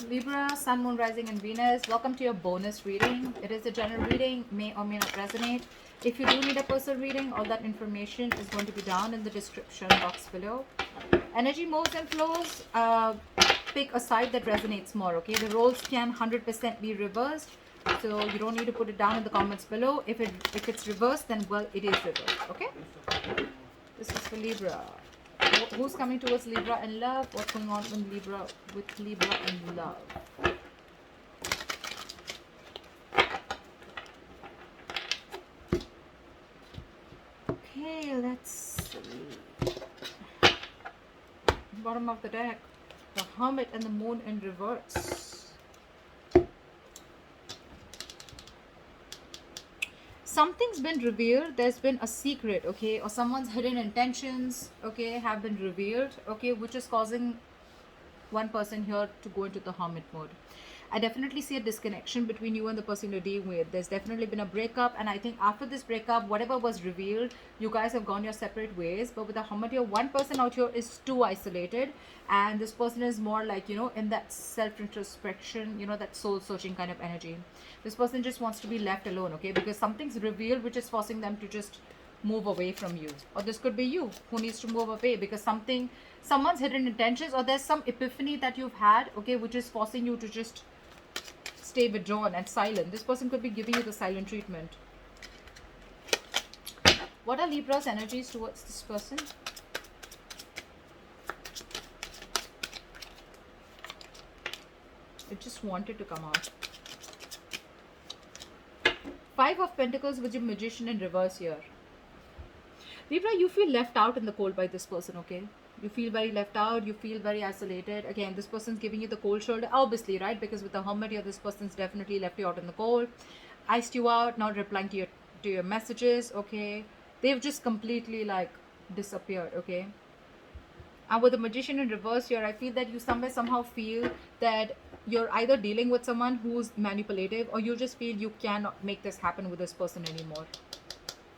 Libra, Sun, Moon, Rising, and Venus. Welcome to your bonus reading. It is a general reading, may or may not resonate. If you do need a personal reading, all that information is going to be down in the description box below. Energy moves and flows. Pick a side that resonates more, okay? The roles can 100% be reversed, so you don't need to put it down in the comments below. If it's reversed, then well, it is reversed, okay? This is for Libra. Who's coming towards Libra in love? What's going on with Libra in love? Okay, let's see. Bottom of the deck, the Hermit and the Moon in reverse. Something's been revealed. There's been a secret, okay, or someone's hidden intentions, okay, have been revealed, okay, which is causing one person here to go into the hermit mode. I definitely see a disconnection between you and the person you're dealing with. There's definitely been a breakup, and I think after this breakup, whatever was revealed, you guys have gone your separate ways. But with the hermit here, one person out here is too isolated, and this person is more like, you know, in that self-introspection, you know, that soul-searching kind of energy. This person just wants to be left alone, okay, because something's revealed which is forcing them to just move away from you. Or this could be you who needs to move away because someone's hidden intentions, or there's some epiphany that you've had, okay, which is forcing you to just stay withdrawn and silent. This person could be giving you the silent treatment. What are Libra's energies towards this person? It just wanted to come out. Five of Pentacles with your Magician in reverse here. Libra, you feel left out in the cold by this person, okay? You feel very left out, you feel very isolated. Again, this person's giving you the cold shoulder, obviously, right? Because with the Hermit here, this person's definitely left you out in the cold, iced you out, not replying to your messages, okay? They've just completely like disappeared, okay? And with the Magician in reverse here, I feel that you somehow feel that you're either dealing with someone who's manipulative, or you just feel you cannot make this happen with this person anymore.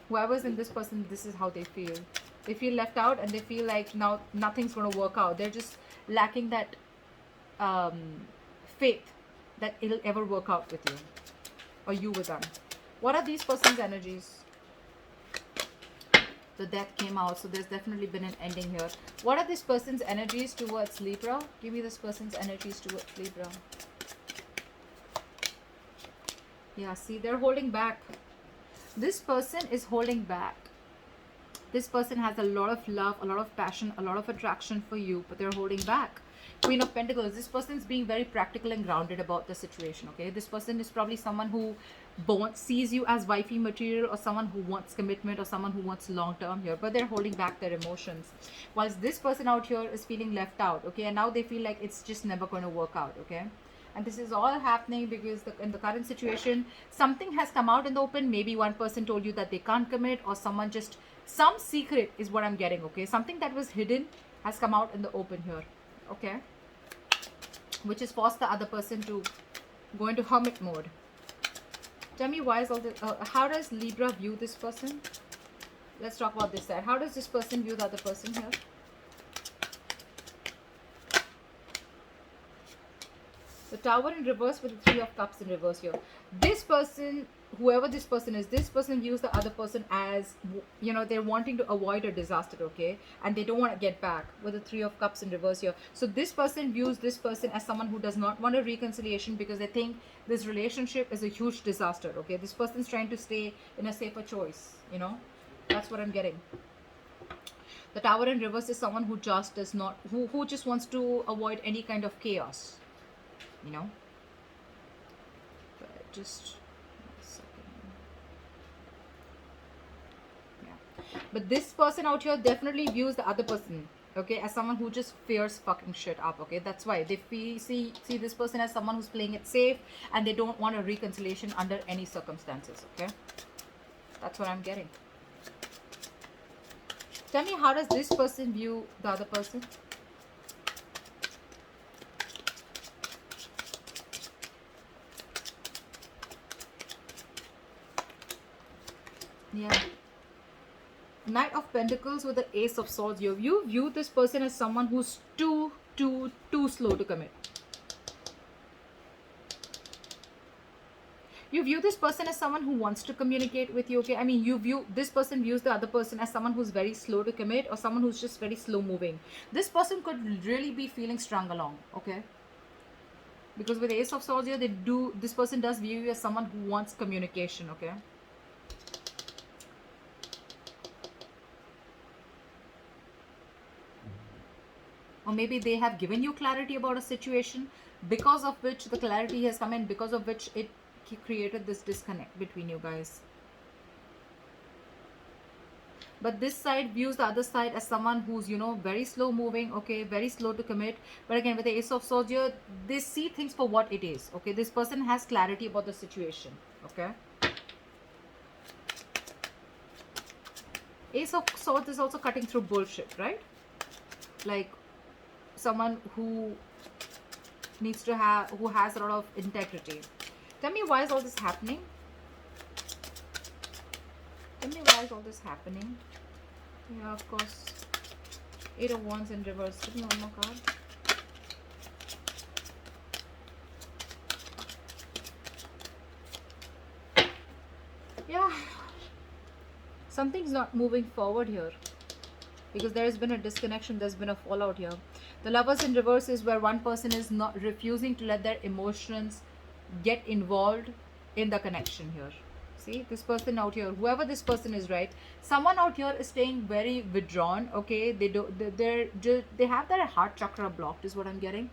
Whoever's in this person, this is how they feel. They feel left out, and they feel like now nothing's going to work out. They're just lacking that faith that it'll ever work out with you, or you with them. What are these person's energies? The Death came out, so there's definitely been an ending here. What are this person's energies towards Libra? Give me this person's energies towards Libra. Yeah, see, they're holding back. This person is holding back. This person has a lot of love, a lot of passion, a lot of attraction for you, but they're holding back. Queen of Pentacles, this person's being very practical and grounded about the situation, okay? This person is probably someone who sees you as wifey material, or someone who wants commitment, or someone who wants long-term here, but they're holding back their emotions. Whilst this person out here is feeling left out, okay? And now they feel like it's just never going to work out, okay? And this is all happening because in the current situation, something has come out in the open. Maybe one person told you that they can't commit, or someone just, some secret is what I'm getting, okay? Something that was hidden has come out in the open here, okay? Which has forced the other person to go into hermit mode. Tell me, why is all this, how does Libra view this person? Let's talk about this side. How does this person view the other person here? The Tower in reverse with the Three of Cups in reverse here. This person, whoever this person is, this person views the other person as, you know, they're wanting to avoid a disaster, okay? And they don't want to get back with the Three of Cups in reverse here. So this person views this person as someone who does not want a reconciliation because they think this relationship is a huge disaster, okay? This person's trying to stay in a safer choice, you know? That's what I'm getting. The Tower in reverse is someone who just does not, who just wants to avoid any kind of chaos, you know. But just a second. Yeah, but this person out here definitely views the other person, okay, as someone who just fears fucking shit up, okay? That's why they see this person as someone who's playing it safe, and they don't want a reconciliation under any circumstances, okay? That's what I'm getting. Tell me, how does this person view the other person? Yeah. Knight of Pentacles with the Ace of Swords. You view this person as someone who's too slow to commit. You view this person as someone who wants to communicate with you, okay? I mean, you view this person views the other person as someone who's very slow to commit, or someone who's just very slow moving. This person could really be feeling strung along, okay? Because with Ace of Swords here, this person does view you as someone who wants communication, okay? Or maybe they have given you clarity about a situation, because of which the clarity has come in, because of which it created this disconnect between you guys. But this side views the other side as someone who's, you know, very slow moving, okay, very slow to commit. But again, with the Ace of Swords here, they see things for what it is, okay? This person has clarity about the situation, okay? Ace of Swords is also cutting through bullshit, right? Like someone who needs to have, who has a lot of integrity. Tell me, why is all this happening? Tell me, why is all this happening? Yeah, of course. 8 of Wands in reverse. Give me one more card. Yeah. Something's not moving forward here. Because there has been a disconnection, there's been a fallout here. The Lovers in reverse is where one person is not refusing to let their emotions get involved in the connection here. See, this person out here, whoever this person is, right? Someone out here is staying very withdrawn, okay? They have their heart chakra blocked, is what I'm getting.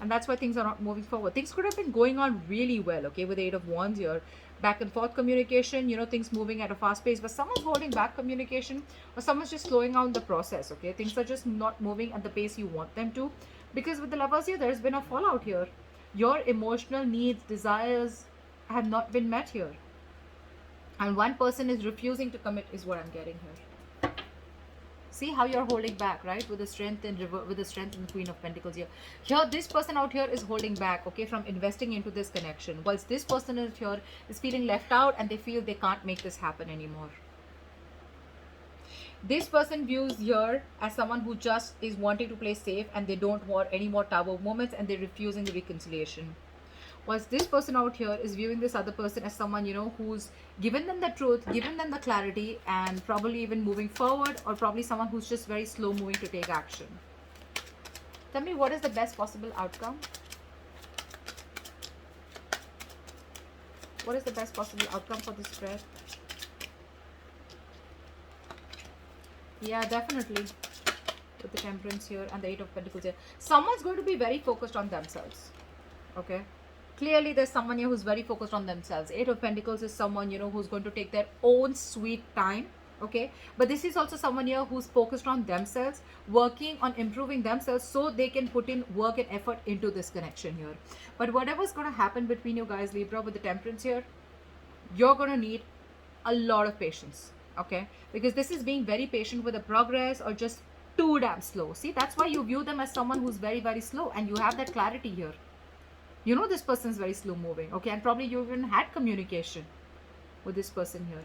And that's why things are not moving forward. Things could have been going on really well, okay, with the 8 of Wands here. Back and forth communication, you know, things moving at a fast pace, but someone's holding back communication, or someone's just slowing down the process, okay? Things are just not moving at the pace you want them to. Because with the Lovers here, there's been a fallout here. Your emotional needs, desires have not been met here. And one person is refusing to commit, is what I'm getting here. See how you're holding back, right? With the strength and with the strength and the Queen of Pentacles here. Here, this person out here is holding back, okay, from investing into this connection. Whilst this person out here is feeling left out and they feel they can't make this happen anymore. This person views here as someone who just is wanting to play safe, and they don't want any more tower moments, and they're refusing the reconciliation. Whilst this person out here is viewing this other person as someone, you know, who's given them the truth, given them the clarity, and probably even moving forward, or probably someone who's just very slow moving to take action. Tell me, what is the best possible outcome? What is the best possible outcome for this spread? Yeah, definitely. With the Temperance here and the 8 of Pentacles here. Someone's going to be very focused on themselves. Okay? Clearly, there's someone here who's very focused on themselves. 8 of Pentacles is someone, you know, who's going to take their own sweet time. Okay? But this is also someone here who's focused on themselves, working on improving themselves so they can put in work and effort into this connection here. But whatever's going to happen between you guys, Libra, with the Temperance here, you're going to need a lot of patience. Okay? Because this is being very patient with the progress, or just too damn slow. See, that's why you view them as someone who's very, very slow, and you have that clarity here. You know this person is very slow moving, okay? And probably you even had communication with this person here.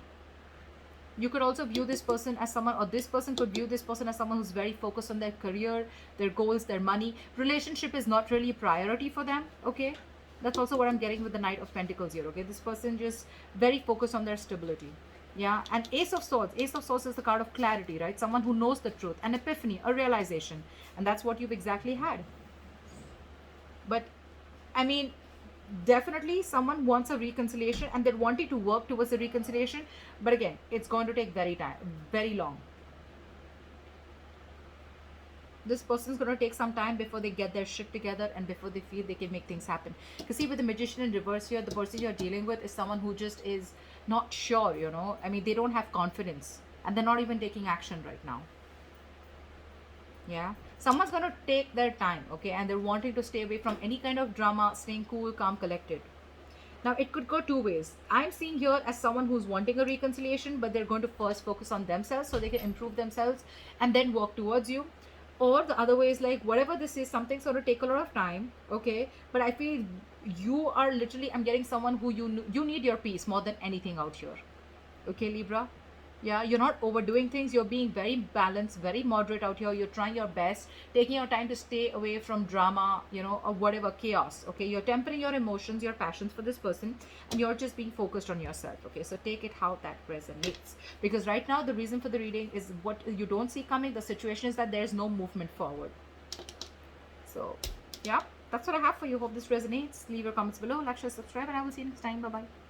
You could also view this person as someone, or this person could view this person as someone who's very focused on their career, their goals, their money. Relationship is not really a priority for them, okay? That's also what I'm getting with the Knight of Pentacles here, okay? This person just very focused on their stability. Yeah, and Ace of Swords. Ace of Swords is the card of clarity, right? Someone who knows the truth, an epiphany, a realization. And that's what you've exactly had. But I mean, definitely someone wants a reconciliation, and they're wanting to work towards a reconciliation. But again, it's going to take very long. This person's going to take some time before they get their shit together, and before they feel they can make things happen. Because see, with the Magician in reverse here, the person you're dealing with is someone who just is not sure, you know. I mean, they don't have confidence, and they're not even taking action right now. Yeah, someone's going to take their time, okay, and they're wanting to stay away from any kind of drama, staying cool, calm, collected. Now, it could go two ways. I'm seeing here as someone who's wanting a reconciliation, but they're going to first focus on themselves so they can improve themselves and then work towards you. Or the other way is like, whatever this is, something's going to take a lot of time, okay, but I feel you are literally, I'm getting someone who you need your peace more than anything out here. Okay, Libra? Yeah, you're not overdoing things. You're being very balanced, very moderate out here. You're trying your best, taking your time to stay away from drama, or whatever chaos. Okay, you're tempering your emotions, your passions for this person, and you're just being focused on yourself. Okay, so take it how that resonates, because right now the reason for the reading is what you don't see coming. The situation is that there's no movement forward. So yeah, that's what I have for you. Hope this resonates. Leave your comments below, like, share, subscribe, and I will see you next time. Bye bye.